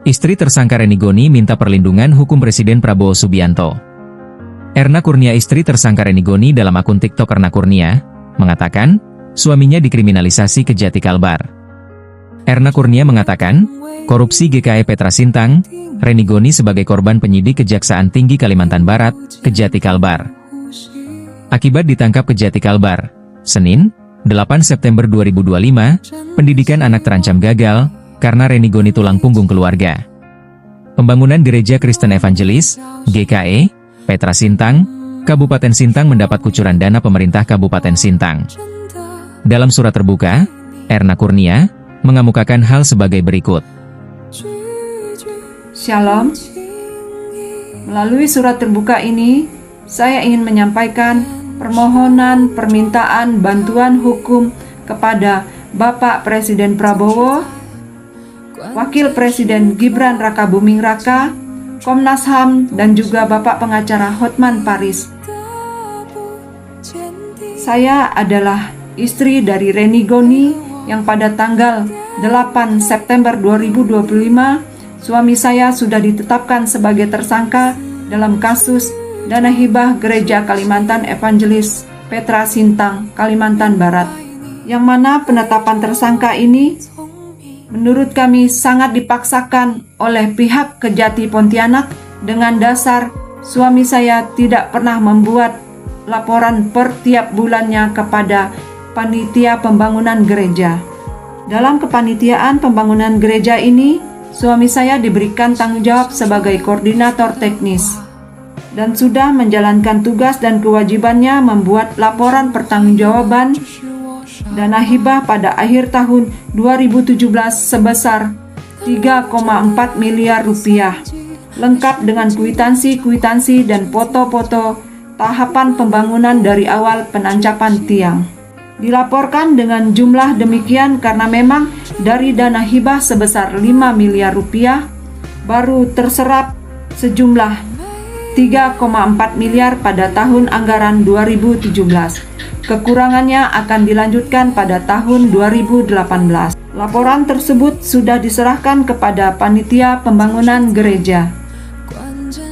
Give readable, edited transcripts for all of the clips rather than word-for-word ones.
Istri tersangka Reni Goni minta perlindungan hukum Presiden Prabowo Subianto. Erna Kurnia, istri tersangka Reni Goni dalam akun TikTok Erna Kurnia, mengatakan, suaminya dikriminalisasi Kejati Kalbar. Erna Kurnia mengatakan, korupsi GKE Petra Sintang, Reni Goni sebagai korban penyidik Kejaksaan Tinggi Kalimantan Barat, Kejati Kalbar. Akibat ditangkap Kejati Kalbar, Senin, 8 September 2025, pendidikan anak terancam gagal, karena Reni Goni tulang punggung keluarga. Pembangunan Gereja Kristen Evangelis, GKE, Petra Sintang, Kabupaten Sintang mendapat kucuran dana pemerintah Kabupaten Sintang. Dalam surat terbuka, Erna Kurnia mengemukakan hal sebagai berikut. Shalom. Melalui surat terbuka ini, saya ingin menyampaikan permohonan permintaan bantuan hukum kepada Bapak Presiden Prabowo, Wakil Presiden Gibran Rakabuming Raka, Komnas HAM, dan juga Bapak Pengacara Hotman Paris. Saya adalah istri dari Reni Goni yang pada tanggal 8 September 2025, suami saya sudah ditetapkan sebagai tersangka dalam kasus dana hibah Gereja Kalimantan Evangelis Petra Sintang, Kalimantan Barat, yang mana penetapan tersangka ini menurut kami sangat dipaksakan oleh pihak Kejati Pontianak dengan dasar suami saya tidak pernah membuat laporan per tiap bulannya kepada panitia pembangunan gereja. Dalam kepanitiaan pembangunan gereja ini, suami saya diberikan tanggung jawab sebagai koordinator teknis dan sudah menjalankan tugas dan kewajibannya membuat laporan pertanggungjawaban dana hibah pada akhir tahun 2017 sebesar 3,4 miliar rupiah, lengkap dengan kwitansi dan foto-foto tahapan pembangunan dari awal penancapan tiang. Dilaporkan dengan jumlah demikian karena memang dari dana hibah sebesar 5 miliar rupiah baru terserap sejumlah 3,4 miliar pada tahun anggaran 2017. Kekurangannya akan dilanjutkan pada tahun 2018. Laporan tersebut sudah diserahkan kepada panitia pembangunan gereja.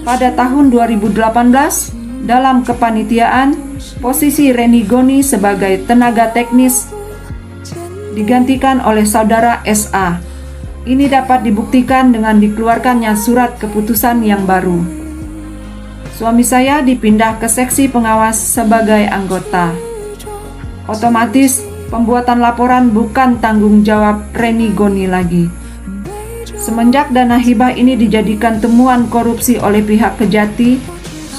Pada tahun 2018, dalam kepanitiaan, posisi Reni Goni sebagai tenaga teknis digantikan oleh saudara SA. Ini dapat dibuktikan dengan dikeluarkannya surat keputusan yang baru. Suami saya dipindah ke seksi pengawas sebagai anggota. Otomatis pembuatan laporan bukan tanggung jawab Reni Goni lagi. Semenjak dana hibah ini dijadikan temuan korupsi oleh pihak Kejati,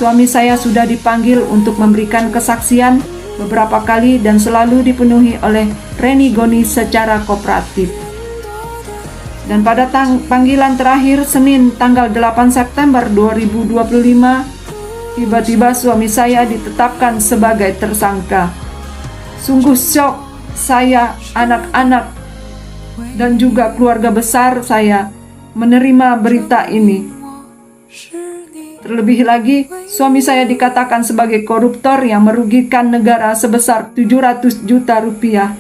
suami saya sudah dipanggil untuk memberikan kesaksian beberapa kali dan selalu dipenuhi oleh Reni Goni secara kooperatif. Dan pada panggilan terakhir Senin tanggal 8 September 2025, tiba-tiba suami saya ditetapkan sebagai tersangka. Sungguh syok saya, anak-anak, dan juga keluarga besar saya menerima berita ini. Terlebih lagi, suami saya dikatakan sebagai koruptor yang merugikan negara sebesar 700 juta rupiah.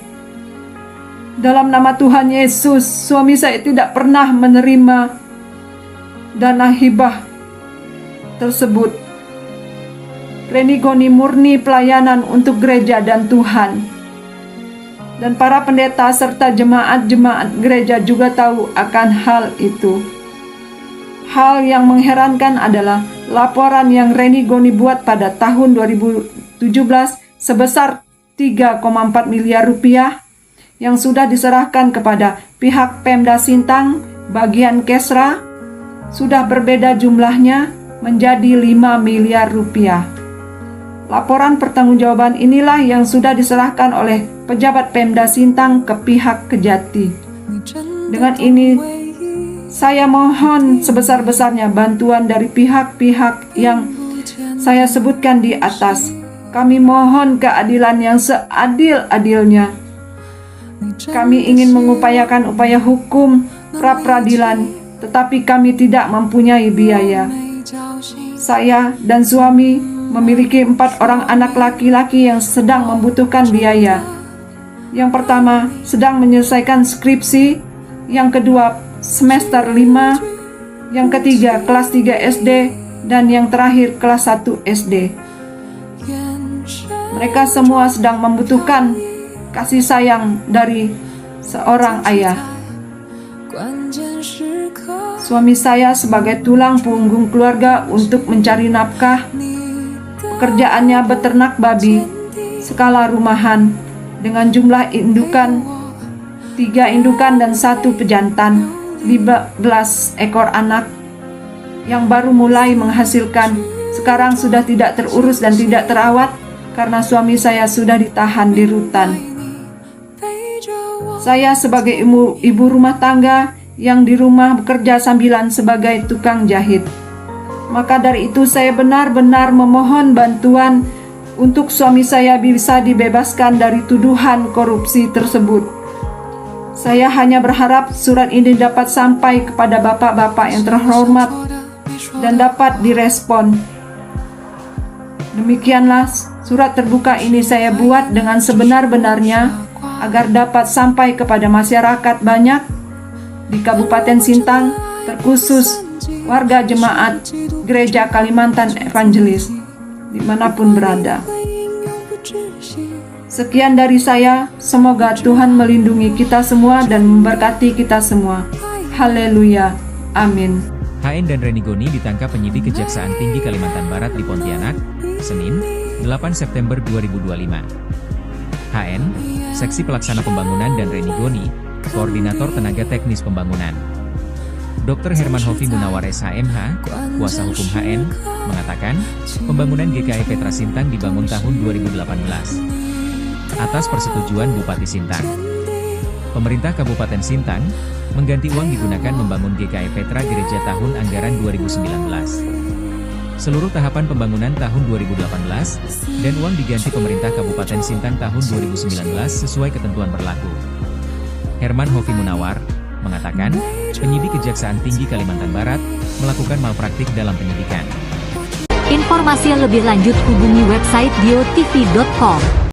Dalam nama Tuhan Yesus, suami saya tidak pernah menerima dana hibah tersebut. Reni Goni murni pelayanan untuk gereja dan Tuhan. Dan para pendeta serta jemaat-jemaat gereja juga tahu akan hal itu. Hal yang mengherankan adalah laporan yang Reni Goni buat pada tahun 2017 sebesar 3,4 miliar rupiah yang sudah diserahkan kepada pihak Pemda Sintang bagian Kesra sudah berbeda jumlahnya menjadi 5 miliar rupiah. Laporan pertanggungjawaban inilah yang sudah diserahkan oleh pejabat Pemda Sintang ke pihak Kejati. Dengan ini, saya mohon sebesar-besarnya bantuan dari pihak-pihak yang saya sebutkan di atas. Kami mohon keadilan yang seadil-adilnya. Kami ingin mengupayakan upaya hukum pra-peradilan, tetapi kami tidak mempunyai biaya. Saya dan suami memiliki 4 orang anak laki-laki yang sedang membutuhkan biaya. Yang pertama sedang menyelesaikan skripsi, yang kedua semester 5, yang ketiga kelas 3 SD, dan yang terakhir kelas 1 SD. Mereka semua sedang membutuhkan kasih sayang dari seorang ayah. Suami saya sebagai tulang punggung keluarga untuk mencari nafkah. Pekerjaannya beternak babi skala rumahan dengan jumlah indukan 3 indukan dan 1 pejantan, 15 ekor anak yang baru mulai menghasilkan. Sekarang sudah tidak terurus dan tidak terawat karena suami saya sudah ditahan di rutan. Saya sebagai ibu rumah tangga yang di rumah bekerja sambilan sebagai tukang jahit. Maka dari itu saya benar-benar memohon bantuan untuk suami saya bisa dibebaskan dari tuduhan korupsi tersebut. Saya hanya berharap surat ini dapat sampai kepada bapak-bapak yang terhormat dan dapat direspon. Demikianlah surat terbuka ini saya buat dengan sebenar-benarnya agar dapat sampai kepada masyarakat banyak di Kabupaten Sintang, terkhusus warga jemaat Gereja Kalimantan Evangelis dimanapun berada. Sekian dari saya, semoga Tuhan melindungi kita semua dan memberkati kita semua. Haleluya, amin. HN dan Reni Goni ditangkap penyidik Kejaksaan Tinggi Kalimantan Barat di Pontianak, Senin, 8 September 2025. HN, Seksi Pelaksana Pembangunan, dan Reni Goni, Koordinator Tenaga Teknis Pembangunan. Dr. Herman Hofi Munawar SHMH, kuasa hukum HN, mengatakan, pembangunan GKI Petra Sintang dibangun tahun 2018. Atas persetujuan Bupati Sintang. Pemerintah Kabupaten Sintang, mengganti uang digunakan membangun GKI Petra Gereja tahun anggaran 2019. Seluruh tahapan pembangunan tahun 2018, dan uang diganti pemerintah Kabupaten Sintang tahun 2019 sesuai ketentuan berlaku. Herman Hofi Munawar mengatakan, penyidik Kejaksaan Tinggi Kalimantan Barat melakukan malpraktik dalam penyidikan. Informasi lebih lanjut hubungi website diotv.com.